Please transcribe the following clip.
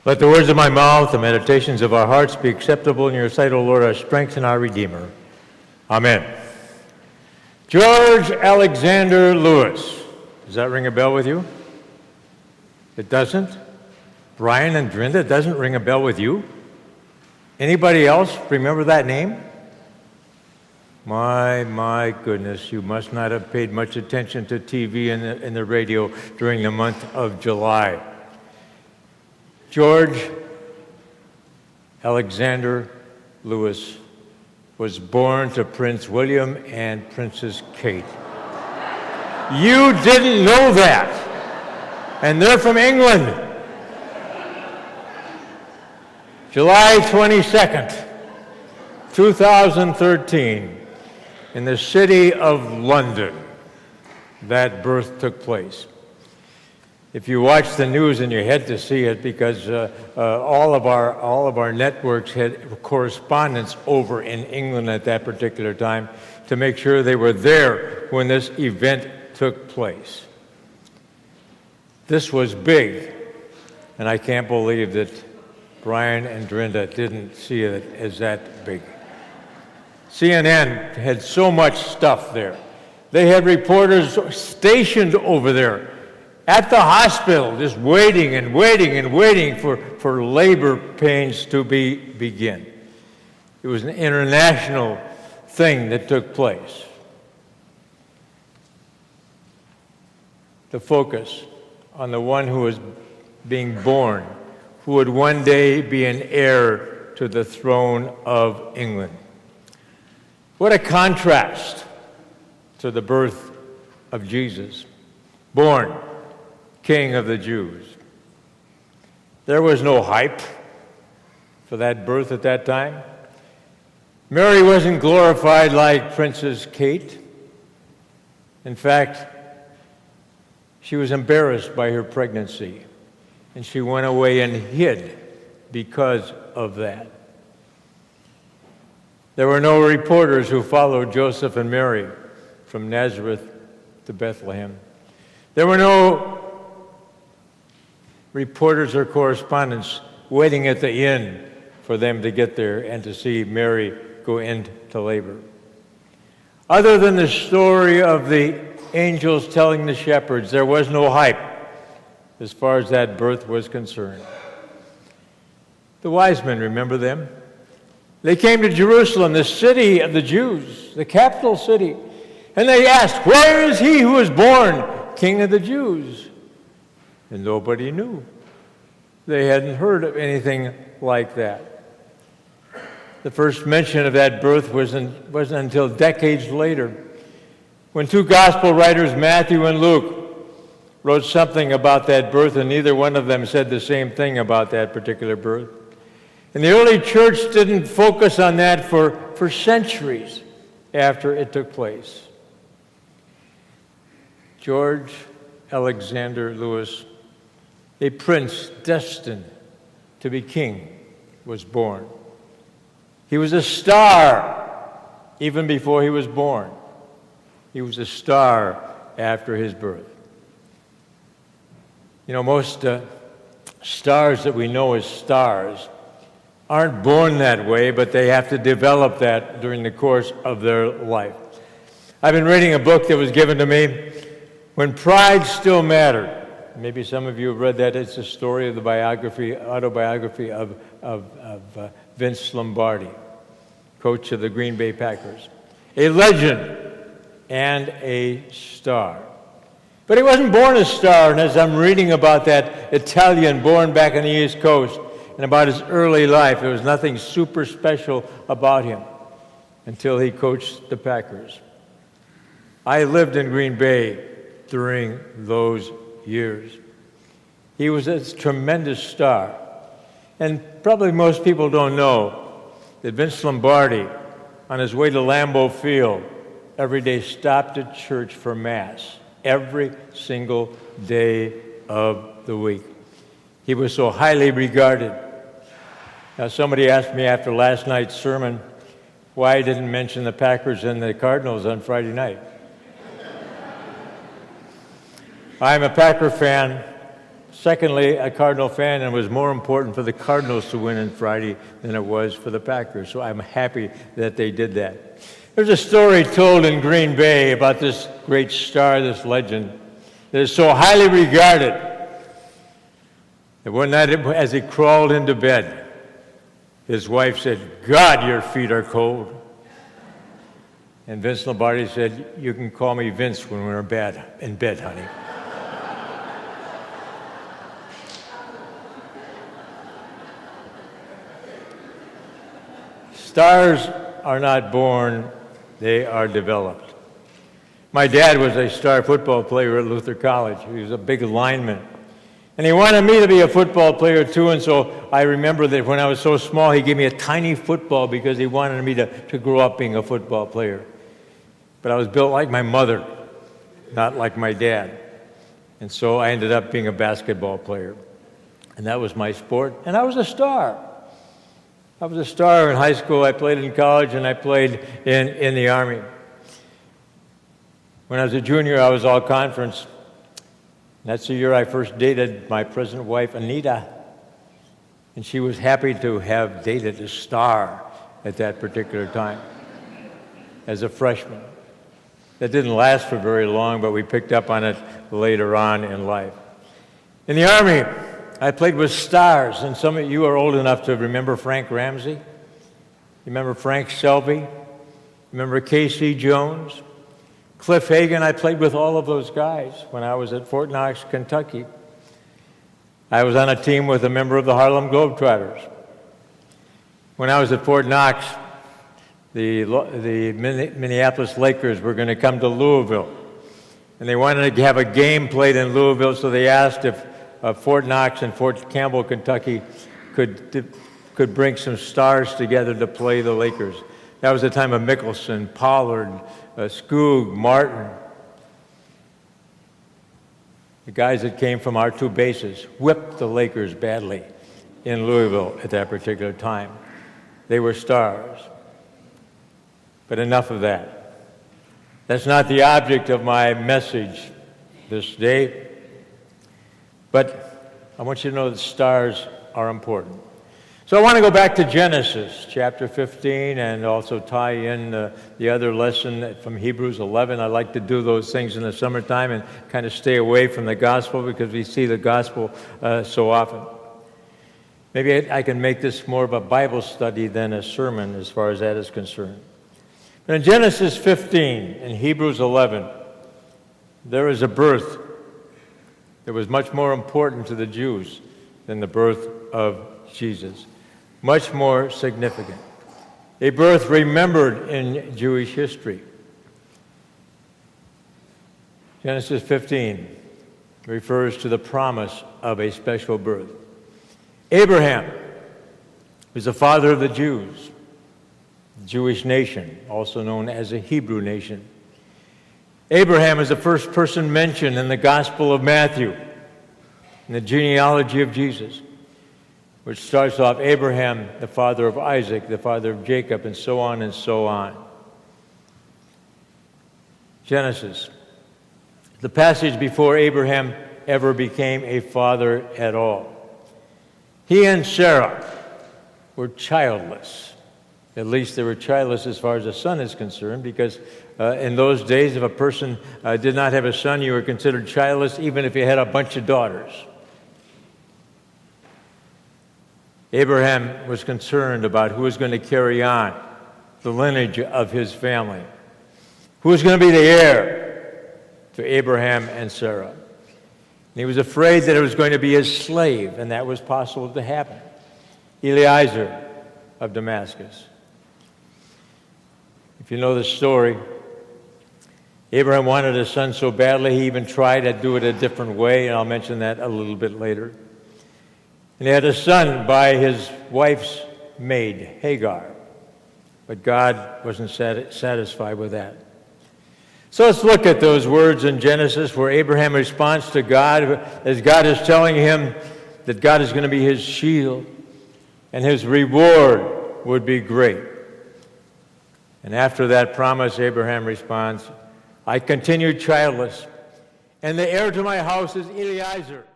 Let the words of my mouth, the meditations of our hearts be acceptable in your sight, O Lord, our strength and our Redeemer. Amen. George Alexander Lewis. Does that ring a bell with you? It doesn't? Brian and Drinda, it doesn't ring a bell with you? Anybody else remember that name? My goodness, you must not have paid much attention to TV and the radio during the month of July. George Alexander Lewis was born to Prince William and Princess Kate. You didn't know that, and they're from England. July 22nd, 2013, in the city of London, that birth took place. If you watch the news, and you had to see it because all of our networks had correspondents over in England at that particular time to make sure they were there when this event took place. This was big, and I can't believe that Brian and Drinda didn't see it as that big. CNN had so much stuff there. They had reporters stationed over there at the hospital, just waiting and waiting and waiting for labor pains to begin. It was an international thing that took place. The focus on the one who was being born, who would one day be an heir to the throne of England. What a contrast to the birth of Jesus, born King of the Jews. There was no hype for that birth at that time. Mary wasn't glorified like Princess Kate. In fact, she was embarrassed by her pregnancy, and she went away and hid because of that. There were no reporters who followed Joseph and Mary from Nazareth to Bethlehem. There were no reporters or correspondents waiting at the inn for them to get there and to see Mary go into labor. Other than the story of the angels telling the shepherds, there was no hype as far as that birth was concerned. The wise men, remember them? They came to Jerusalem, the city of the Jews, the capital city, and they asked, "Where is he who was born King of the Jews?" And nobody knew. They hadn't heard of anything like that. The first mention of that birth wasn't until decades later, when two gospel writers, Matthew and Luke, wrote something about that birth, and neither one of them said the same thing about that particular birth. And the early church didn't focus on that for centuries after it took place. George Alexander Lewis, a prince destined to be king, was born. He was a star even before he was born. He was a star after his birth. You know, most stars that we know as stars aren't born that way, but they have to develop that during the course of their life. I've been reading a book that was given to me, When Pride Still Mattered. Maybe some of you have read that. It's a story of the autobiography of Vince Lombardi, coach of the Green Bay Packers. A legend and a star. But he wasn't born a star, and as I'm reading about that Italian born back on the East Coast and about his early life, there was nothing super special about him until he coached the Packers. I lived in Green Bay during those years. He was a tremendous star. And probably most people don't know that Vince Lombardi, on his way to Lambeau Field, every day stopped at church for Mass, every single day of the week. He was so highly regarded. Now, somebody asked me after last night's sermon why I didn't mention the Packers and the Cardinals on Friday night. I'm a Packer fan, secondly, a Cardinal fan, and it was more important for the Cardinals to win on Friday than it was for the Packers. So I'm happy that they did that. There's a story told in Green Bay about this great star, this legend, that is so highly regarded that one night as he crawled into bed, his wife said, "God, your feet are cold." And Vince Lombardi said, "You can call me Vince when we're in bed, honey." Stars are not born, they are developed. My dad was a star football player at Luther College. He was a big lineman. And he wanted me to be a football player too, and so I remember that when I was so small, he gave me a tiny football because he wanted me to grow up being a football player. But I was built like my mother, not like my dad. And so I ended up being a basketball player. And that was my sport, and I was a star. I was a star in high school, I played in college, and I played in the Army. When I was a junior, I was all-conference. That's the year I first dated my present wife, Anita. And she was happy to have dated a star at that particular time as a freshman. That didn't last for very long, but we picked up on it later on in life. In the Army, I played with stars, and some of you are old enough to remember Frank Ramsey. You remember Frank Selby? Remember Casey Jones? Cliff Hagan? I played with all of those guys when I was at Fort Knox, Kentucky. I was on a team with a member of the Harlem Globetrotters. When I was at Fort Knox, the Minneapolis Lakers were going to come to Louisville, and they wanted to have a game played in Louisville, so they asked if Fort Knox and Fort Campbell, Kentucky, could bring some stars together to play the Lakers. That was the time of Mickelson, Pollard, Skoog, Martin. The guys that came from our two bases whipped the Lakers badly in Louisville at that particular time. They were stars. But enough of that. That's not the object of my message this day. But I want you to know that stars are important. So I want to go back to Genesis chapter 15 and also tie in the other lesson from Hebrews 11. I like to do those things in the summertime and kind of stay away from the gospel because we see the gospel so often. Maybe I can make this more of a Bible study than a sermon as far as that is concerned. But in Genesis 15 and Hebrews 11, there is a birth that was much more important to the Jews than the birth of Jesus. Much more significant. A birth remembered in Jewish history. Genesis 15 refers to the promise of a special birth. Abraham was the father of the Jews, the Jewish nation, also known as a Hebrew nation. Abraham is the first person mentioned in the Gospel of Matthew, in the genealogy of Jesus, which starts off Abraham, the father of Isaac, the father of Jacob, and so on and so on. Genesis, the passage before Abraham ever became a father at all. He and Sarah were childless. At least they were childless as far as a son is concerned, because in those days, if a person did not have a son, you were considered childless even if you had a bunch of daughters. Abraham was concerned about who was going to carry on the lineage of his family, who was going to be the heir to Abraham and Sarah. And he was afraid that it was going to be his slave, and that was possible to happen, Eliezer of Damascus. If you know the story, Abraham wanted a son so badly he even tried to do it a different way, and I'll mention that a little bit later. And he had a son by his wife's maid, Hagar, but God wasn't satisfied with that. So let's look at those words in Genesis where Abraham responds to God as God is telling him that God is going to be his shield and his reward would be great. And after that promise, Abraham responds, I continue childless, and the heir to my house is Eliezer.